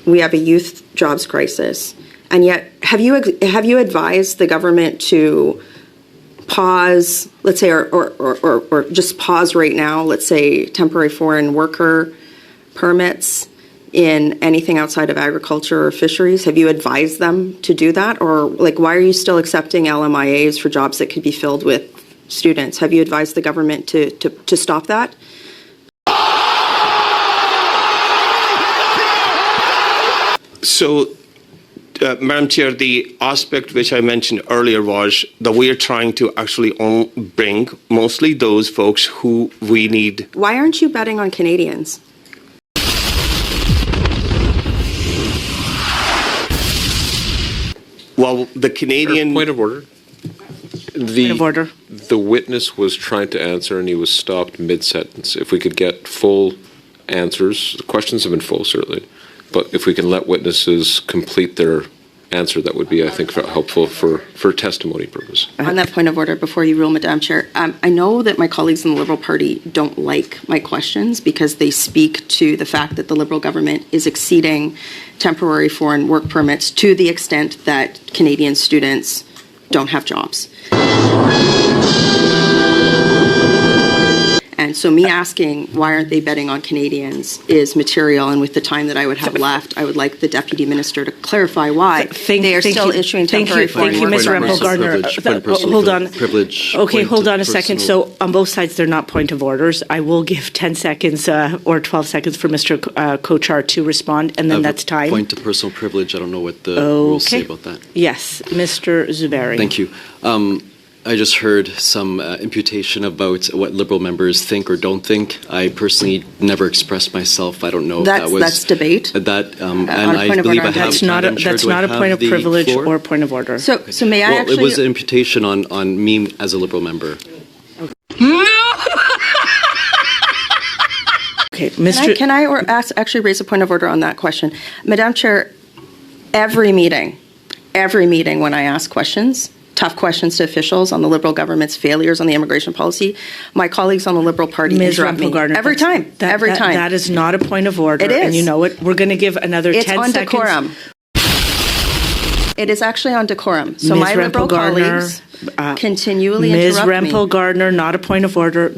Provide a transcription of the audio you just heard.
we have a youth jobs crisis, and yet have you advised the government to pause, let's say, or just pause right now, let's say, temporary foreign worker permits in anything outside of agriculture or fisheries? Have you advised them to do that? Or, like, why are you still accepting LMIAs for jobs that could be filled with students? Have you advised the government to stop that? So, Madam Chair, the aspect which I mentioned earlier was that we are trying to actually bring mostly those folks who we need. Why aren't you betting on Canadians? Well, the Canadian... Point of order. Point of order. The witness was trying to answer and he was stopped mid-sentence. If we could get full answers, the questions have been full, certainly, but if we can let witnesses complete their answer, that would be, I think, helpful for testimony purpose. On that point of order, before you rule, Madam Chair, I know that my colleagues in the Liberal Party don't like my questions because they speak to the fact that the Liberal government is exceeding temporary foreign work permits to the extent that Canadian students don't have jobs. And so me asking why aren't they betting on Canadians is material, and with the time that I would have left, I would like the Deputy Minister to clarify why they are still issuing temporary foreign work permits. Thank you, Ms. Rempel-Gardner. Hold on. Privilege. Okay, hold on a second. So on both sides, they're not point of orders. I will give 10 seconds or 12 seconds for Mr. Kochar to respond, and then that's time. Point of personal privilege. I don't know what the rules say about that. Yes, Mr. Zuberi. Thank you. I just heard some imputation about what Liberal members think or don't think. I personally never expressed myself. I don't know if that was... That's debate. And I believe I have... That's not a point of privilege or point of order. So may I actually... Well, it was an imputation on me as a Liberal member. Okay, Mr. Can I actually raise a point of order on that question? Madam Chair, every meeting when I ask questions, tough questions to officials on the Liberal government's failures on the immigration policy, my colleagues on the Liberal Party interrupt me. Every time. That is not a point of order. It is. And you know it. We're going to give another 10 seconds. It's on decorum. It is actually on decorum. So my Liberal colleagues continually interrupt me. Ms. Rempel-Gardner, not a point of order.